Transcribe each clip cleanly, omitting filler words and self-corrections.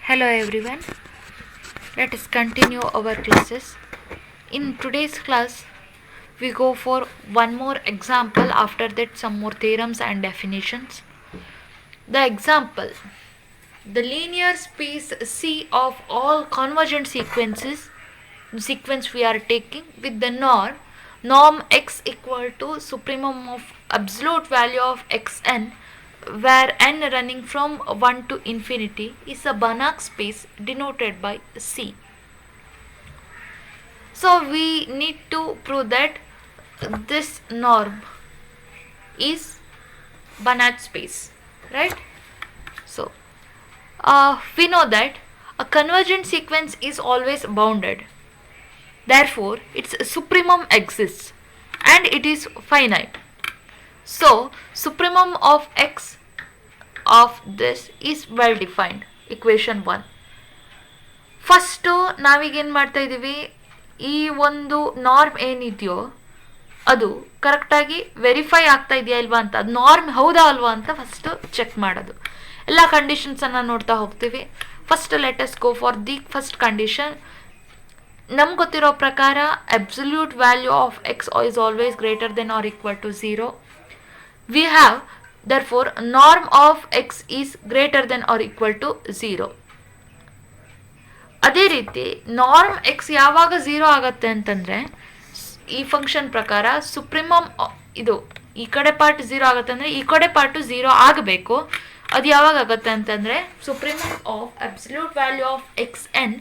Hello everyone, let us continue our classes. In today's class, we go for one more example, after that some more theorems and definitions. The example: the linear space C of all convergent sequence we are taking with the norm x equal to supremum of absolute value of xn, where n running from 1 to infinity is a Banach space denoted by C. So we need to prove that this norm is Banach space, right? So we know that a convergent sequence is always bounded. Therefore, its supremum exists and it is finite. So, supremum of x of this is well defined. Equation 1. First ನಾವೀಗೇನು ಮಾಡ್ತಾ ಇದ್ದೀವಿ, ಈ ಒಂದು norm ಏನಿದೆಯೋ ಅದು ಕರೆಕ್ಟಾಗಿ verify ಆಗ್ತಾ ಇದೆಯಾ ಇಲ್ವಾ ಅಂತ, ಅದು ನಾರ್ಮ್ ಹೌದಾ ಅಲ್ವಾ ಅಂತ ಫಸ್ಟು ಚೆಕ್ ಮಾಡೋದು. ಎಲ್ಲ ಕಂಡೀಷನ್ಸನ್ನು ನೋಡ್ತಾ ಹೋಗ್ತೀವಿ. First let us go for the first condition. ನಮ್ಗೆ ಗೊತ್ತಿರೋ ಪ್ರಕಾರ absolute value of X is always greater than or equal to 0. We have therefore norm of x is greater than or equal to 0. ಅದೇ ರೀತಿ norm X ಯಾವಾಗ 0 ಆಗತ್ತೆ ಅಂತಂದರೆ, ಈ function ಪ್ರಕಾರ ಸುಪ್ರೀಮಮ್ ಇದು ಈ ಕಡೆ ಪಾರ್ಟ್ 0 ಆಗುತ್ತೆ ಅಂದರೆ ಈ ಕಡೆ ಪಾರ್ಟು 0 ಆಗಬೇಕು. ಅದು ಯಾವಾಗ ಆಗುತ್ತೆ ಅಂತಂದರೆ, ಸುಪ್ರೀಮಮ್ of absolute value of X N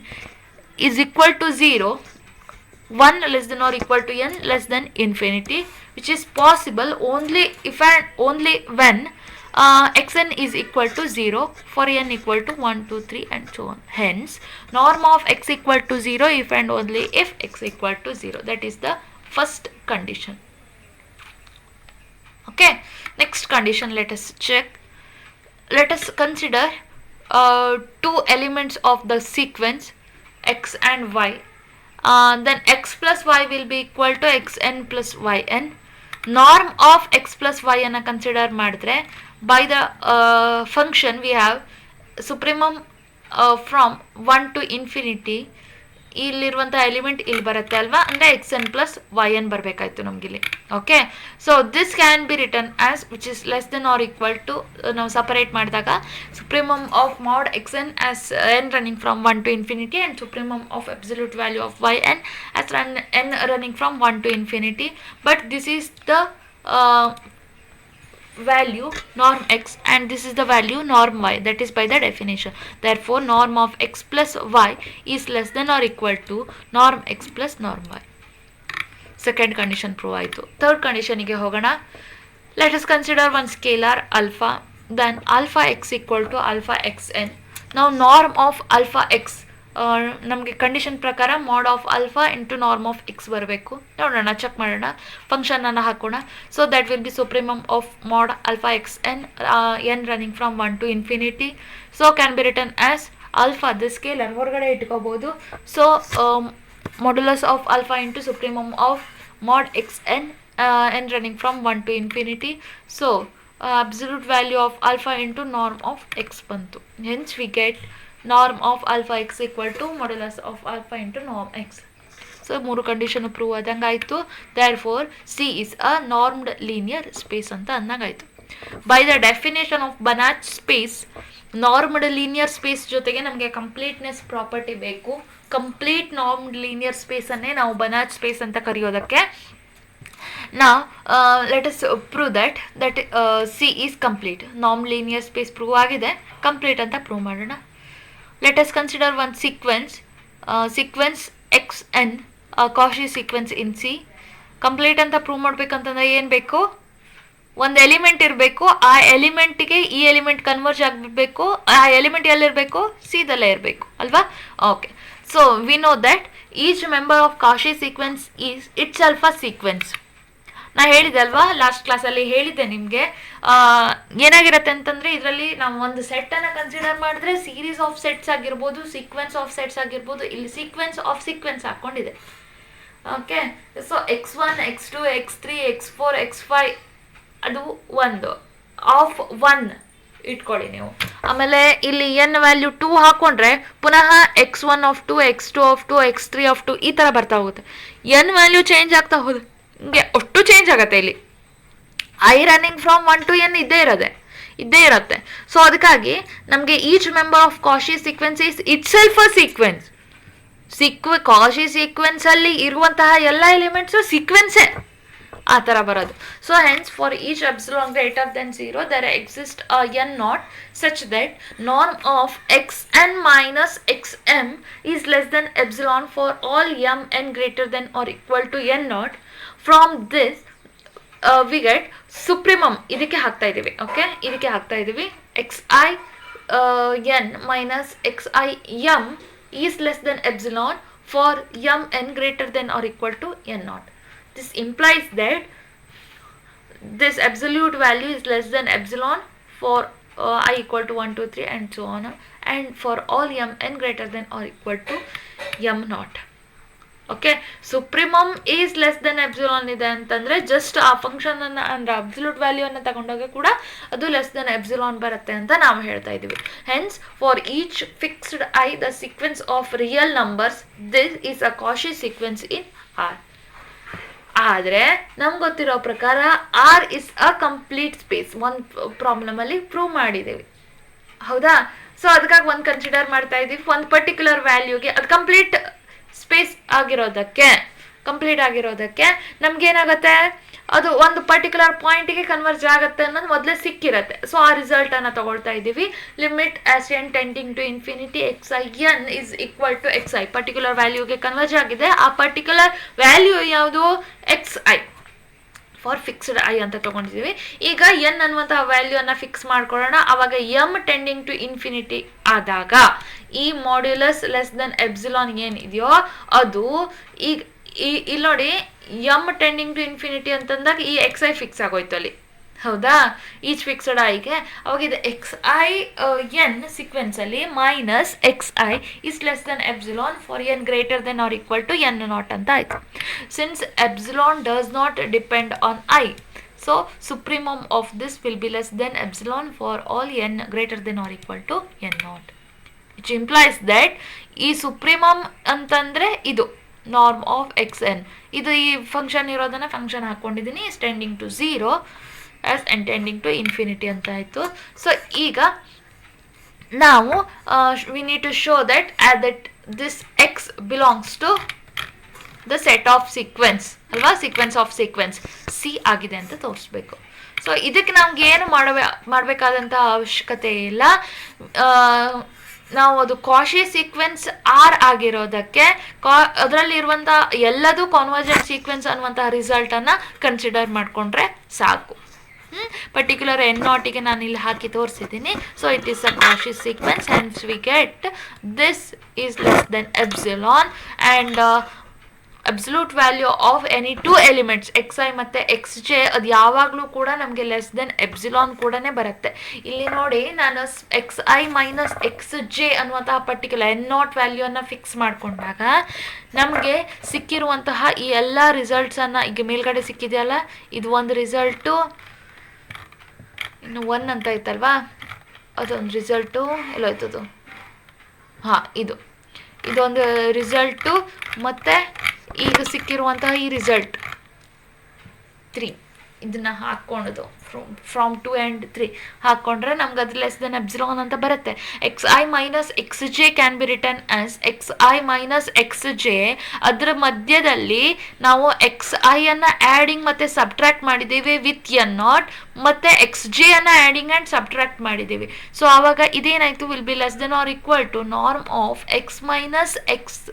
is equal to 0, 1 less than or equal to n less than infinity, which is possible only if and only when xn is equal to 0 for n equal to 1, 2, 3 and so on. Hence, norm of x equal to 0 if and only if x equal to 0. That is the first condition. Okay, next condition, let us check. Let us consider two elements of the sequence x and y. Then x plus y will be equal to xn plus yn. Norm of x plus y ಅನ್ನು consider ಮಾಡಿದ್ರೆ, by the function we have supremum from 1 to infinity. ಇಲ್ಲಿರುವಂಥ element ಇಲ್ಲಿ ಬರುತ್ತೆ ಅಲ್ವಾ, ಅಂದರೆ x n plus y n ಬರಬೇಕಾಯ್ತು ನಮಗಿಲ್ಲಿ. Okay, so this can be written as which is less than or equal to, ನಾವು ಸಪರೇಟ್ ಮಾಡಿದಾಗ supremum of mod x n as n running from 1 to infinity and supremum of absolute value of y n as n running from 1 to infinity. But this is the value norm x and this is the value norm y, that is by the definition. Therefore, norm of x plus y is less than or equal to norm x plus norm y. Second condition prove ಆಯಿತು. Third condition ಗೆ ಹೋಗೋಣ. Let us consider one scalar alpha. Then alpha x equal to alpha xn. Now norm of alpha x, ನಮಗೆ condition ಪ್ರಕಾರ ಮಾಡ್ of alpha into norm of X ಬರಬೇಕು. ನೋಡೋಣ, check ಮಾಡೋಣ, ಫಂಕ್ಷನನ್ನು ಹಾಕೋಣ. So that will be ಸುಪ್ರೀಮಮ್ of ಮಾಡ್ alpha X N running from 1 to infinity. So can be written as alpha the scalar ಹೊರಗಡೆ ಇಟ್ಕೋಬೋದು. So modulus of alpha into ಸುಪ್ರೀಮಮ್ of mod x N running from 1 to infinity. So absolute value of alpha into norm of x ಬಂತು. Hence we get norm of alpha x equal to modulus of alpha into norm x. So ಮೂರು condition prove ಆದಂಗೆ ಆಯಿತು. therefore C is a normed linear space ಅಂತ ಅಂದಂಗಾಯಿತು. By the definition of Banach space, normed linear space ಜೊತೆಗೆ ನಮಗೆ completeness property ಬೇಕು. Complete normed linear ಸ್ಪೇಸನ್ನೇ ನಾವು ಬನಾಚ್ ಸ್ಪೇಸ್ ಅಂತ ಕರೆಯೋದಕ್ಕೆ. Now let us prove that C is complete. Norm linear space prove ಆಗಿದೆ, complete ಅಂತ ಪ್ರೂವ್ ಮಾಡೋಣ. Let us consider one sequence xn, Cauchy sequence in C. Complete ಅಂತ prove ಮಾಡ್ಬೇಕಂತಂದ್ರೆ ಏನು ಬೇಕು, ಒಂದು ಎಲಿಮೆಂಟ್ ಇರಬೇಕು, ಆ ಎಲಿಮೆಂಟಿಗೆ ಈ ಎಲಿಮೆಂಟ್ ಕನ್ವರ್ಜ್ ಆಗಬೇಕು, ಆ ಎಲಿಮೆಂಟ್ ಎಲ್ಲಿರಬೇಕು, ಸಿದಲ್ಲೇ ಇರಬೇಕು ಅಲ್ವಾ. Okay, so we know that each member of Cauchy sequence is it self a sequence. ನಾ ಹೇಳಿದೆ ಅಲ್ವಾ, ಲಾಸ್ಟ್ ಕ್ಲಾಸಲ್ಲಿ ಹೇಳಿದ್ದೆ ನಿಮಗೆ, ಏನಾಗಿರುತ್ತೆ ಅಂತಂದರೆ ಇದರಲ್ಲಿ ನಾವು ಒಂದು ಸೆಟ್ಟನ್ನು ಕನ್ಸಿಡರ್ ಮಾಡಿದ್ರೆ ಸೀರೀಸ್ ಆಫ್ ಸೆಟ್ಸ್ ಆಗಿರ್ಬೋದು, ಸೀಕ್ವೆನ್ಸ್ ಆಫ್ ಸೆಟ್ಸ್ ಆಗಿರ್ಬೋದು. ಇಲ್ಲಿ ಸೀಕ್ವೆನ್ಸ್ ಆಫ್ ಸೀಕ್ವೆನ್ಸ್ ಹಾಕ್ಕೊಂಡಿದೆ. Okay, so x1 x2 x3 x4 x5 ಅದು ಒಂದು ಆಫ್ 1 ಇಟ್ಕೊಳ್ಳಿ ನೀವು. ಆಮೇಲೆ ಇಲ್ಲಿ ಎನ್ ವ್ಯಾಲ್ಯೂ 2 ಹಾಕೊಂಡ್ರೆ ಪುನಃ x1 of 2, x2 of 2, x3 of 2 ಈ ಥರ ಬರ್ತಾ ಹೋಗುತ್ತೆ. ಎನ್ ವ್ಯಾಲ್ಯೂ ಚೇಂಜ್ ಆಗ್ತಾ ಹೋದ ಹಿಂಗೆ ಅಷ್ಟು ಚೇಂಜ್ ಆಗುತ್ತೆ. ಇಲ್ಲಿ I running from 1 to n ಇದ್ದೇ ಇರುತ್ತೆ. ಸೊ ಅದಕ್ಕಾಗಿ ನಮಗೆ each member of Kashi sequence is it self a sequence. Kashi sequence ಅಲ್ಲಿ ಇರುವಂತಹ ಎಲ್ಲ ಎಲಿಮೆಂಟ್ಸು ಸೀಕ್ವೆನ್ಸೇ ಆ ಥರ ಬರೋದು. So hence for each epsilon greater than 0 there exists a n naught such that norm of xn minus xm is less than epsilon for all m n greater than or equal to n naught. From this we get supremum. ಇದಕ್ಕೆ ಹಾಕ್ತಾ ಇದ್ದೀವಿ. Okay, ಇದಕ್ಕೆ ಹಾಕ್ತಾ ಇದ್ದೀವಿ xi n minus xi m is less than epsilon for m n greater than or equal to n naught. This implies that this absolute value is less than epsilon for I equal to 1, 2, 3 and so on, and for all m n greater than or equal to m naught. Okay, supremum is less than epsilon ಇದೆ ಅಂತಂದ್ರೆ just ಆ function ಅನ್ನ ಅಂದ್ರೆ absolute value ಅನ್ನ ತಗೊಂಡಾಗ ಕೂಡ ಅದು less than epsilon ಬರುತ್ತೆ ಅಂತ ನಾವು ಹೇಳ್ತಾ ಇದೀವಿ. Hence for each fixed I the sequence of real numbers this is a Cauchy sequence in R. ಆದರೆ ನಮ್ಗೆ ಗೊತ್ತಿರೋ ಪ್ರಕಾರ R is a complete space. ಒಂದು ಪ್ರಾಬ್ಲಮ್ ಅಲ್ಲಿ ಪ್ರೂವ್ ಮಾಡಿದ್ದೀವಿ, ಹೌದಾ? ಸೊ ಅದಕ್ಕಾಗಿ ಒಂದು ಕನ್ಸಿಡರ್ ಮಾಡ್ತಾ ಇದ್ದೀವಿ, ಒಂದು ಪರ್ಟಿಕ್ಯುಲರ್ ವ್ಯಾಲ್ಯೂಗೆ ಅದು ಕಂಪ್ಲೀಟ್ ಸ್ಪೇಸ್ ಆಗಿರೋದಕ್ಕೆ ನಮ್ಗೇನಾಗತ್ತೆ, ಅದು ಒಂದು ಪರ್ಟಿಕ್ಯುಲರ್ ಪಾಯಿಂಟಿಗೆ ಕನ್ವರ್ಜ್ ಆಗುತ್ತೆ ಅನ್ನೋದು ಮೊದಲೇ ಸಿಕ್ಕಿರತ್ತೆ. ಸೊ ಆ ರಿಸಲ್ಟ್ ಅನ್ನ ತಗೊಳ್ತಾ ಇದ್ದೀವಿ. Limit as N tending to infinity x I n is equal to x i. Particular ವ್ಯಾಲ್ಯೂಗೆ ಕನ್ವರ್ಜ್ ಆಗಿದೆ. ಆ ಪರ್ಟಿಕ್ಯುಲರ್ ವ್ಯಾಲ್ಯೂ ಯಾವುದು? X i for fixed i ಅಂತ ತಗೊಂಡಿದ್ದೀವಿ. ಈಗ ಎನ್ ಅನ್ನುವಂತಹ ವ್ಯಾಲ್ಯೂ ಅನ್ನ ಫಿಕ್ಸ್ ಮಾಡ್ಕೊಳ್ಳೋಣ. ಅವಾಗ ಎಮ್ ಟೆಂಡಿಂಗ್ ಟು ಇನ್ಫಿನಿಟಿ ಆದಾಗ ಈ ಮಾಡ್ಯುಲಸ್ ಲೆಸ್ ದೆನ್ ಎಪ್ಸಿಲಾನ್ ಏನಿದೆಯೋ ಅದು ಈಗ ಇಲ್ಲಿ ನೋಡಿ, ಎಮ್ ಟೆಂಡಿಂಗ್ ಟು ಇನ್ಫಿನಿಟಿ ಅಂತಂದಾಗ ಈ ಎಕ್ಸ್ ಐ ಫಿಕ್ಸ್ ಆಗೋಯ್ತು ಅಲ್ಲಿ, ಹೌದಾ? ಈಚ್ ಫಿಕ್ಸ್ಡ್ ಐಗೆ ಅವಾಗ ಇದು ಎಕ್ಸ್ ಐ ಎನ್ ಸೀಕ್ವೆನ್ಸ್ ಅಲ್ಲಿ minus X I is less than epsilon for N greater than or equal to N naught ಅಂತ ಆಯ್ತು. Since epsilon does not depend on I, so supremum of this will be less than epsilon for all N greater than or equal to N naught, which implies that ಈ supremum ಅಂತಂದ್ರೆ ಇದು norm of X N. ಇದು ಈ function ಇರೋದನ್ನ function ಹಾಕೊಂಡಿದ್ದೀನಿ is tending to 0 as N tending to infinity ಅಂತ ಆಯಿತು. So ಈಗ ನಾವು we need to show that this X belongs to the set of sequence ಅಲ್ವಾ, ಸೀಕ್ವೆನ್ಸ್ ಆಫ್ ಸೀಕ್ವೆನ್ಸ್ ಸಿ ಆಗಿದೆ ಅಂತ ತೋರಿಸ್ಬೇಕು. ಸೊ ಇದಕ್ಕೆ ನಮ್ಗೆ ಏನು ಮಾಡಬೇಕಾದಂಥ ಅವಶ್ಯಕತೆ ಇಲ್ಲ. ನಾವು ಅದು ಕಾಶಿ ಸೀಕ್ವೆನ್ಸ್ ಆರ್ ಆಗಿರೋದಕ್ಕೆ ಅದರಲ್ಲಿರುವಂಥ ಎಲ್ಲದೂ ಕಾನ್ವರ್ಜೆಂಟ್ ಸೀಕ್ವೆನ್ಸ್ ಅನ್ನುವಂತಹ ರಿಸಲ್ಟನ್ನು ಕನ್ಸಿಡರ್ ಮಾಡಿಕೊಂಡ್ರೆ ಸಾಕು. ಪರ್ಟಿಕ್ಯುಲರ್ ಎನ್ ನಾಟಿಗೆ ನಾನು ಇಲ್ಲಿ ಹಾಕಿ ತೋರಿಸಿದ್ದೀನಿ. So it is a Cauchy sequence, Hans we get this is less than epsilon and absolute value of any two elements X I ಮತ್ತು ಎಕ್ಸ್ ಜೆ ಅದು ಯಾವಾಗಲೂ ಕೂಡ ನಮಗೆ ಲೆಸ್ ದೆನ್ ಎಪ್ಸಿಲಾನ್ ಕೂಡ ಬರುತ್ತೆ. ಇಲ್ಲಿ ನೋಡಿ, ನಾನು X I minus X J ಅನ್ನುವಂತಹ ಪರ್ಟಿಕ್ಯುಲರ್ ಎನ್ ನಾಟ್ ವ್ಯಾಲ್ಯೂವನ್ನು ಫಿಕ್ಸ್ ಮಾಡಿಕೊಂಡಾಗ ನಮಗೆ ಸಿಕ್ಕಿರುವಂತಹ ಈ ಎಲ್ಲ ರಿಸಲ್ಟ್ಸನ್ನು ಈಗ ಮೇಲ್ಗಡೆ ಸಿಕ್ಕಿದೆಯಲ್ಲ, ಇದು ಒಂದು ರಿಸಲ್ಟು, ಇನ್ನು 1 ಅಂತ ಇತ್ತಲ್ವಾ, ಅದೊಂದು ರಿಸಲ್ಟು ಎಲ್ಲೋಯ್ತದು, ಹಾಂ ಇದೊಂದು ರಿಸಲ್ಟು, ಮತ್ತು ಈಗ ಸಿಕ್ಕಿರುವಂತಹ ಈ ರಿಸಲ್ಟ್ 3 ಇದನ್ನ ಹಾಕ್ಕೊಳ್ಳೋದು ಫ್ರಮ್ 2 and 3 ಹಾಕ್ಕೊಂಡ್ರೆ ನಮ್ಗೆ ಅದು ಲೆಸ್ ದೆನ್ ಎಪ್ಸಿಲಾನ್ ಅಂತ ಬರುತ್ತೆ. X I minus X j can be written as x I minus X j. ಅದರ ಮಧ್ಯದಲ್ಲಿ ನಾವು ಎಕ್ಸ್ ಐ ಅನ್ನ ಆ್ಯಡಿಂಗ್ ಮತ್ತು ಸಬ್ಟ್ರಾಕ್ಟ್ ಮಾಡಿದ್ದೀವಿ ವಿತ್ ಎನ್ ನಾಟ್, ಮತ್ತು ಎಕ್ಸ್ ಜೆ ಅನ್ನ ಆ್ಯಡಿಂಗ್ ಆ್ಯಂಡ್ ಸಬ್ಟ್ರಾಕ್ಟ್ ಮಾಡಿದ್ದೀವಿ. ಸೊ ಆವಾಗ ಇದೇನಾಯಿತು, will be less than or equal to norm of x minus X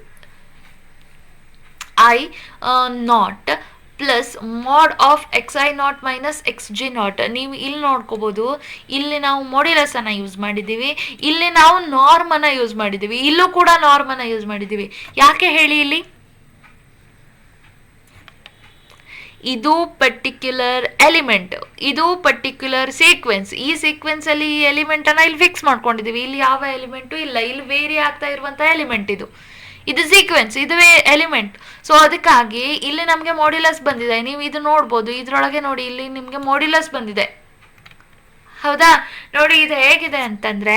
i naught plus mod of x i naught minus x g naught. ನೀವು ಇಲ್ಲಿ ನೋಡ್ಕೋಬೋದು, ಇಲ್ಲಿ ನಾವು ಮಾಡ್ಯುಲಸ್ ಅನ್ನು ಯೂಸ್ ಮಾಡಿದ್ದೀವಿ, ಇಲ್ಲಿ ನಾವು ನಾರ್ಮ್ ಅನ್ನು ಯೂಸ್ ಮಾಡಿದ್ದೀವಿ, ಇಲ್ಲೂ ಕೂಡ ನಾರ್ಮ್ ಅನ್ನು ಯೂಸ್ ಮಾಡಿದ್ದೀವಿ. ಯಾಕೆ ಹೇಳಿ? ಇಲ್ಲಿ ಇದು ಪರ್ಟಿಕ್ಯುಲರ್ ಎಲಿಮೆಂಟ್, ಇದು ಪರ್ಟಿಕ್ಯುಲರ್ ಸೀಕ್ವೆನ್ಸ್. ಈ ಸೀಕ್ವೆನ್ಸಲ್ಲಿ ಈ ಎಲಿಮೆಂಟನ್ನು ಇಲ್ಲಿ ಫಿಕ್ಸ್ ಮಾಡ್ಕೊಂಡಿದ್ದೀವಿ. ಇಲ್ಲಿ ಯಾವ ಎಲಿಮೆಂಟು ಇಲ್ಲ, ಇಲ್ಲಿ ವೇರಿ ಆಗ್ತಾ ಇರುವಂಥ ಎಲಿಮೆಂಟ್ ಇದು ಸೀಕ್ವೆನ್ಸ್, ಇದುವೇ ಎಲಿಮೆಂಟ್. ಸೊ ಅದಕ್ಕಾಗಿ ಇಲ್ಲಿ ನಮಗೆ ಮಾಡ್ಯುಲಸ್ ಬಂದಿದೆ. ನೀವು ಇದು ನೋಡ್ಬೋದು, ಇದರೊಳಗೆ ನೋಡಿ, ಇಲ್ಲಿ ನಿಮಗೆ ಮಾಡ್ಯುಲಸ್ ಬಂದಿದೆ. ಹೌದಾ? ನೋಡಿ ಇದು ಹೇಗಿದೆ ಅಂತಂದ್ರೆ,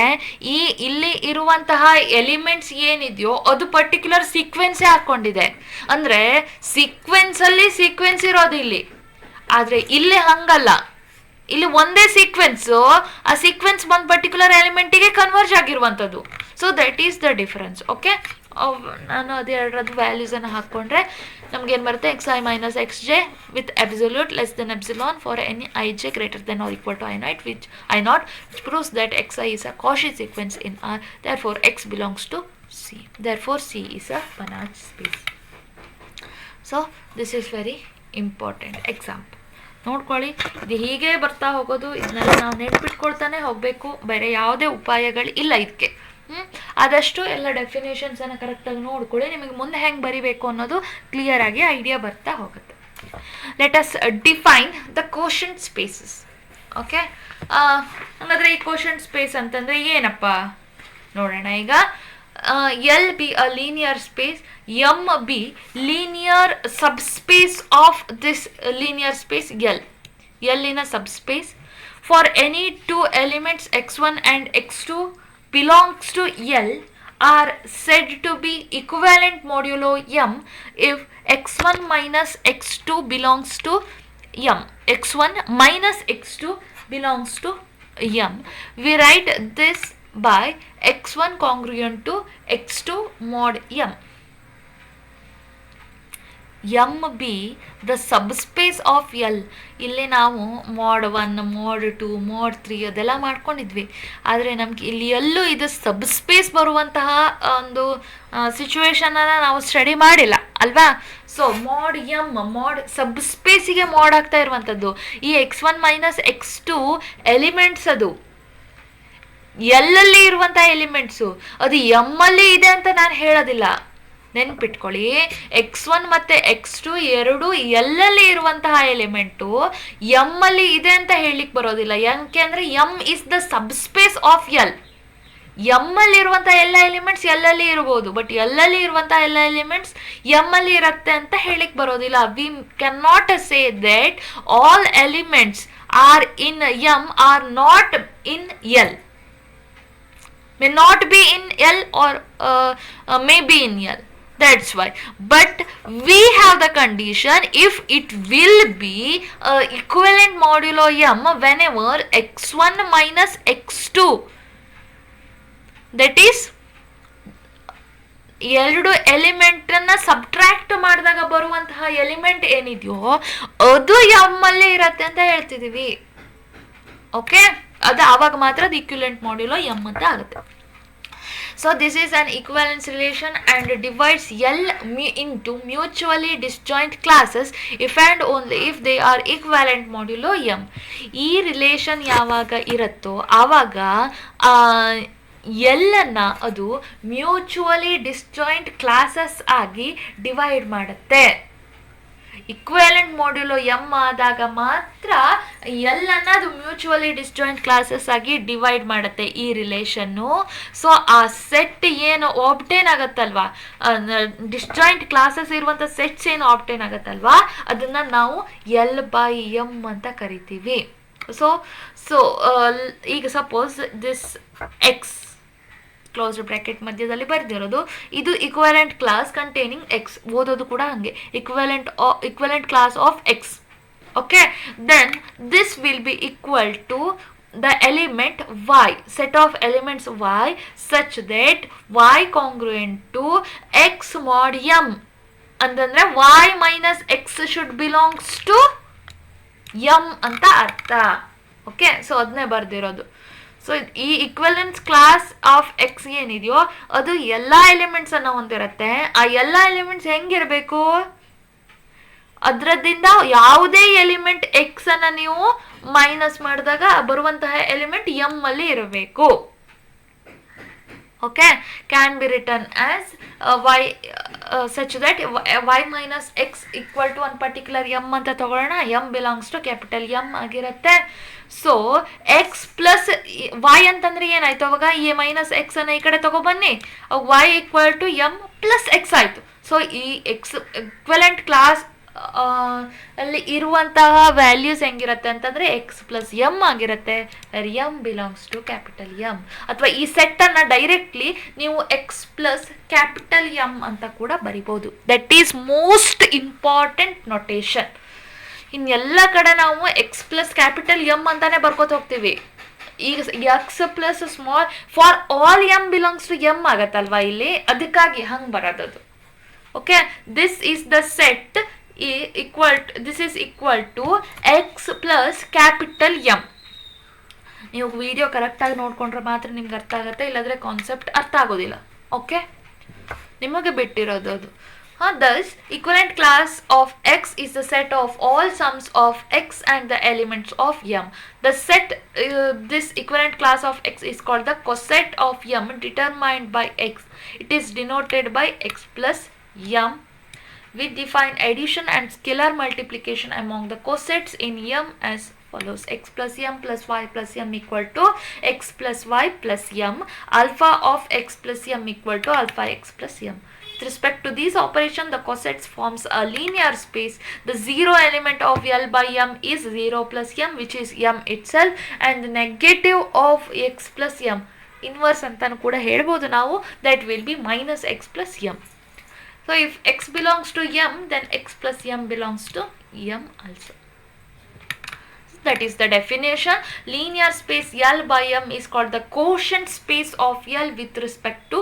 ಈ ಇಲ್ಲಿ ಇರುವಂತಹ ಎಲಿಮೆಂಟ್ಸ್ ಏನಿದೆಯೋ ಅದು ಪರ್ಟಿಕ್ಯುಲರ್ ಸೀಕ್ವೆನ್ಸೇ ಹಾಕೊಂಡಿದೆ. ಅಂದ್ರೆ ಸೀಕ್ವೆನ್ಸ್ ಅಲ್ಲಿ ಸೀಕ್ವೆನ್ಸ್ ಇರೋದು ಇಲ್ಲಿ, ಆದ್ರೆ ಇಲ್ಲಿ ಹಂಗಲ್ಲ. ಇಲ್ಲಿ ಒಂದೇ ಸೀಕ್ವೆನ್ಸು, ಆ ಸೀಕ್ವೆನ್ಸ್ ಒಂದು ಪರ್ಟಿಕ್ಯುಲರ್ ಎಲಿಮೆಂಟಿಗೆ ಕನ್ವರ್ಜ್ ಆಗಿರುವಂಥದ್ದು. So that is the difference. Okay, ನಾನು ಅದು ಎರಡರದ್ದು ವ್ಯಾಲ್ಯೂಸನ್ನು ಹಾಕ್ಕೊಂಡ್ರೆ ನಮ್ಗೇನು ಬರುತ್ತೆ, X I minus X J with absolute less than epsilon for any I J greater than or equal to I naught which proves that X I is a Cauchy sequence in R. Therefore x belongs to C. Therefore C is a Banach space. So this is very important example. ನೋಡ್ಕೊಳ್ಳಿ, ಇದು ಹೀಗೆ ಬರ್ತಾ ಹೋಗೋದು. ಇದನ್ನೆಲ್ಲ ನಾವು ನೆನ್ಪಿಟ್ಕೊಳ್ತಾನೆ ಹೋಗಬೇಕು, ಬೇರೆ ಯಾವುದೇ ಉಪಾಯಗಳು ಇಲ್ಲ ಇದಕ್ಕೆ. ಆದಷ್ಟು ಎಲ್ಲ ಡೆಫಿನೇಷನ್ಸನ್ನು ಕರೆಕ್ಟಾಗಿ ನೋಡ್ಕೊಳ್ಳಿ, ನಿಮಗೆ ಮುಂದೆ ಹೆಂಗೆ ಬರಿಬೇಕು ಅನ್ನೋದು ಕ್ಲಿಯರ್ ಆಗಿ ಐಡಿಯಾ ಬರ್ತಾ ಹೋಗುತ್ತೆ. Let us define the quotient spaces. Okay, ಹಾಗಾದರೆ ಈ ಕೋಶಂಟ್ ಸ್ಪೇಸ್ ಅಂತಂದರೆ ಏನಪ್ಪ ನೋಡೋಣ ಈಗ. L be a linear space, M be linear subspace of this linear space L in a subspace for any two elements x1 and x2 belongs to L are said to be equivalent modulo M if x1 minus x2 belongs to M. x1 minus x2 belongs to M. We write this by x1 congruent to x2 mod M. M be the subspace of L. ಇಲ್ಲಿ ನಾವು mode 1 mode 2 mode 3 ಅದೆಲ್ಲ ಮಾಡ್ಕೊಂಡಿದ್ವಿ, ಆದರೆ ನಮ್ಗೆ ಇಲ್ಲಿ ಎಲ್ಲೂ ಇದು subspace ಬರುವಂತಹ ಒಂದು ಸಿಚುವೇಶನನ್ನು ನಾವು ಸ್ಟಡಿ ಮಾಡಿಲ್ಲ ಅಲ್ವಾ. ಸೊ ಮೋಡ್ ಎಮ್ ಮೋಡ್ ಸಬ್ಸ್ಪೇಸಿಗೆ ಮೋಡ್ ಆಗ್ತಾ ಇರುವಂಥದ್ದು. ಈ x1 ಮೈನಸ್ x2 ಎಲಿಮೆಂಟ್ಸ್ ಅದು ಎಲ್ಲಲ್ಲಿ ಇರುವಂಥ ಎಲಿಮೆಂಟ್ಸು, ಅದು ಎಮ್ಮಲ್ಲಿ ಇದೆ ಅಂತ ನಾನು ಹೇಳೋದಿಲ್ಲ. ನೆನ್ಪಿಟ್ಕೊಳ್ಳಿ, x1 ಮತ್ತು x2 ಎರಡು ಎಲ್ಲಲ್ಲಿ ಇರುವಂತಹ ಎಲಿಮೆಂಟು ಎಮ್ಮಲ್ಲಿ ಇದೆ ಅಂತ ಹೇಳಲಿಕ್ಕೆ ಬರೋದಿಲ್ಲ. ಯಾಕೆ ಅಂದರೆ M is the subspace of L. ಎಮ್ಮಲ್ಲಿ ಇರುವಂಥ ಎಲ್ಲ ಎಲಿಮೆಂಟ್ಸ್ ಎಲ್ಲಲ್ಲಿ ಇರ್ಬೋದು, ಬಟ್ ಎಲ್ಲಲ್ಲಿ ಇರುವಂಥ ಎಲ್ಲ ಎಲಿಮೆಂಟ್ಸ್ ಎಮ್ಮಲ್ಲಿ ಇರುತ್ತೆ ಅಂತ ಹೇಳಿಕ್ಕೆ ಬರೋದಿಲ್ಲ. We can not say that all elements are in M are not in L. may not be in L or may be in L. That's why. But we have the condition if it will be equivalent modulo M whenever x1 minus x2, that is ಎರಡು ಎಲಿಮೆಂಟನ್ನು subtract ಮಾಡಿದಾಗ ಬರುವಂತಹ element ಏನಿದೆಯೋ ಅದು ಎಮ್ಮಲ್ಲೇ ಇರತ್ತೆ ಅಂತ ಹೇಳ್ತಿದ್ದೀವಿ. Okay, ಅದು ಆವಾಗ ಮಾತ್ರ ಅದು ಇಕ್ವಿಲೆಂಟ್ ಮಾಡ್ಯುಲೋ ಎಮ್ ಅಂತ ಆಗುತ್ತೆ. So this is an equivalence relation and divides L into mutually disjoint classes if and only if they are equivalent modulo M. ಈ ರಿಲೇಷನ್ ಯಾವಾಗ ಇರುತ್ತೋ ಆವಾಗ ಎಲ್ಲನ್ನು ಅದು ಮ್ಯೂಚುವಲಿ ಡಿಸ್ಜಾಯಿಂಟ್ ಕ್ಲಾಸಸ್ ಆಗಿ ಡಿವೈಡ್ ಮಾಡುತ್ತೆ. ಇಕ್ವಿವೆಲೆಂಟ್ ಮಾಡ್ಯುಲೋ ಎಮ್ ಆದಾಗ ಮಾತ್ರ ಎಲ್ಲನ್ನ ಅದು ಮ್ಯೂಚುವಲಿ ಡಿಸ್ಜಾಯಿಂಟ್ ಕ್ಲಾಸಸ್ ಆಗಿ ಡಿವೈಡ್ ಮಾಡುತ್ತೆ ಈ ರಿಲೇಷನ್ನು. ಸೊ ಆ ಸೆಟ್ ಏನು ಆಬ್ಟೇನ್ ಆಗತ್ತಲ್ವಾ, ಡಿಸ್ಜಾಯಿಂಟ್ ಕ್ಲಾಸಸ್ ಇರುವಂಥ ಸೆಟ್ಸ್ ಏನು ಆಬ್ಟೇನ್ ಆಗತ್ತಲ್ವಾ, ಅದನ್ನು ನಾವು ಎಲ್ ಬೈ ಎಮ್ ಅಂತ ಕರಿತೀವಿ. ಸೊ ಈಗ suppose this X closed bracket ಮಧ್ಯದಲ್ಲಿ ಬರೆದಿರೋದು, ಇದು ಇಕ್ವಿವೆಲೆಂಟ್ ಕ್ಲಾಸ್ ಕಂಟೈನಿಂಗ್ ಎಕ್ಸ್. ಓದೋದು ಕೂಡ ಹಾಗೆ, equivalent class of X. Okay, then this will be equal to the element y, set of elements y such that y congruent to x mod m ಅಂತಂದ್ರೆ y minus x should belongs to m ಅಂತ ಅರ್ಥ. Okay, so ಅದನ್ನೇ ಬರ್ದಿರೋದು. So ಈ ಇಕ್ವಿವೆಲೆನ್ಸ್ class of X ಏನಿದೆಯೋ ಅದು ಎಲ್ಲ ಎಲಿಮೆಂಟ್ಸನ್ನು ಹೊಂದಿರುತ್ತೆ. ಆ ಎಲ್ಲ ಎಲಿಮೆಂಟ್ಸ್ ಹೆಂಗಿರಬೇಕು, ಅದರದಿಂದ ಯಾವುದೇ ಎಲಿಮೆಂಟ್ ಎಕ್ಸ್ ಅನ್ನು ನೀವು ಮೈನಸ್ ಮಾಡಿದಾಗ ಬರುವಂತಹ ಎಲಿಮೆಂಟ್ ಎಮ್ ಅಲ್ಲಿ ಇರಬೇಕು. Okay, can be written as y such that y minus x equal to one particular m ಅಂತ ತಗೊಳ್ಳೋಣ. M belongs to capital M ಆಗಿರುತ್ತೆ. ಸೊ ಎಕ್ಸ್ ಪ್ಲಸ್ ವೈ ಅಂತಂದ್ರೆ ಏನಾಯ್ತು, ಅವಾಗ ಈ ಮೈನಸ್ ಎಕ್ಸ್ ಅನ್ನ ಈ ಕಡೆ ತಗೊಬನ್ನಿ, y equal to m plus x ಆಯ್ತು. ಸೊ ಈ ಎಕ್ಸ್ ಇಕ್ವಿವೆಲೆಂಟ್ ಕ್ಲಾಸ್ ಅಲ್ಲಿ ಇರುವಂತಹ ವ್ಯಾಲ್ಯೂಸ್ ಹೆಂಗಿರುತ್ತೆ ಅಂತಂದರೆ ಎಕ್ಸ್ ಪ್ಲಸ್ ಎಮ್ ಆಗಿರುತ್ತೆ, m belongs to capital M. ಅಥವಾ ಈ ಸೆಟ್ಟನ್ನು ಡೈರೆಕ್ಟ್ಲಿ ನೀವು ಎಕ್ಸ್ ಪ್ಲಸ್ ಕ್ಯಾಪಿಟಲ್ ಎಮ್ ಅಂತ ಕೂಡ ಬರಿಬೋದು. That is most important notation. ಇನ್ನೆಲ್ಲ ಕಡೆ ನಾವು ಎಕ್ಸ್ ಪ್ಲಸ್ ಕ್ಯಾಪಿಟಲ್ ಎಮ್ ಅಂತಾನೆ ಬರ್ಕೋತ ಹೋಗ್ತೀವಿ. ಈಗ x plus small for all m belongs to M ಆಗತ್ತಲ್ವಾ ಇಲ್ಲಿ, ಅದಕ್ಕಾಗಿ ಹಂಗೆ ಬರೋದದು. Okay, this is the set this is equal to x plus capital M. ನೀವು ವಿಡಿಯೋ ಕರೆಕ್ಟಾಗಿ ನೋಡ್ಕೊಂಡ್ರೆ ಮಾತ್ರ ನಿಮ್ಗೆ ಅರ್ಥ ಆಗುತ್ತೆ, ಇಲ್ಲಾಂದರೆ ಕಾನ್ಸೆಪ್ಟ್ ಅರ್ಥ ಆಗೋದಿಲ್ಲ. ಓಕೆ, ನಿಮಗೆ ಬಿಟ್ಟಿರೋದು ಅದು. Thus, equivalent class of X is the set of all sums of X and the elements of M. The set, this equivalent class of X is called the coset of M determined by X. It is denoted by X plus M. We define addition and scalar multiplication among the cosets in M as follows: x plus m plus y plus m equal to x plus y plus m. Alpha of x plus m equal to alpha x plus m. With respect to these operations, the cosets forms a linear space. The zero element of L by m is 0 plus m, which is m itself, and the negative of x plus m, inverse ಅಂತಾನು ಕೂಡ ಹೇಳ್ಬೋದು ನಾವು, that will be minus x plus m. So if x belongs to m, then x plus m belongs to m also. That is the definition. Linear space L by m is called the quotient space of L with respect to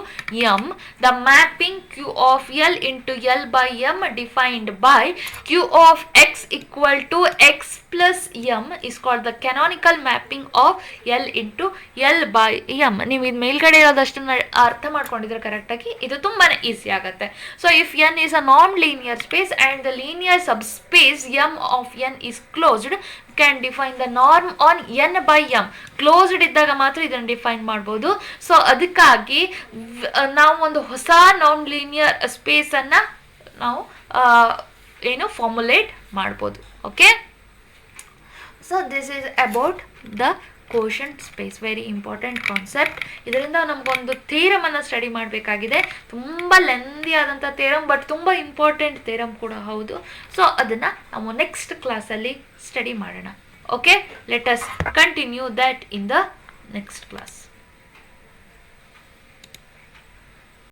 m. The mapping Q of L into L by m defined by Q of x equal to x plus m is called the canonical mapping of L into L by m. ನೀವು ಇದು ಮೇಲ್ಗಡೆ ಇರೋದಷ್ಟನ್ನು ಅರ್ಥ ಮಾಡ್ಕೊಂಡಿದ್ರೆ ಕರೆಕ್ಟಾಗಿ ಇದು ತುಂಬಾ easy ಆಗುತ್ತೆ. So if n is a non-linear space and the linear subspace m of n is closed, can define the norm on n by m. Closed ಇದ್ದಾಗ ಮಾತ್ರ ಇದನ್ನು ಡಿಫೈನ್ ಮಾಡ್ಬೋದು. ಸೊ ಅದಕ್ಕಾಗಿ ನಾವು ಒಂದು ಹೊಸ ನಾನ್ ಲೀನಿಯರ್ ಸ್ಪೇಸನ್ನು ನಾವು ಫಾರ್ಮುಲೇಟ್ ಮಾಡ್ಬೋದು. Okay, so this is about the quotient space, very important concept. ಇದರಿಂದ ನಮಗೊಂದು ಥಿಯರಮನ್ನು ಸ್ಟಡಿ ಮಾಡಬೇಕಾಗಿದೆ. ತುಂಬ ಲೆಂದಿ ಆದಂಥ ಥಿಯರಮ್, ಬಟ್ ತುಂಬ ಇಂಪಾರ್ಟೆಂಟ್ ಥಿಯರಮ್ ಕೂಡ ಹೌದು. ಸೊ ಅದನ್ನು ನಾವು ನೆಕ್ಸ್ಟ್ ಕ್ಲಾಸಲ್ಲಿ ಸ್ಟಡಿ ಮಾಡೋಣ. Okay, let us continue that in the next class.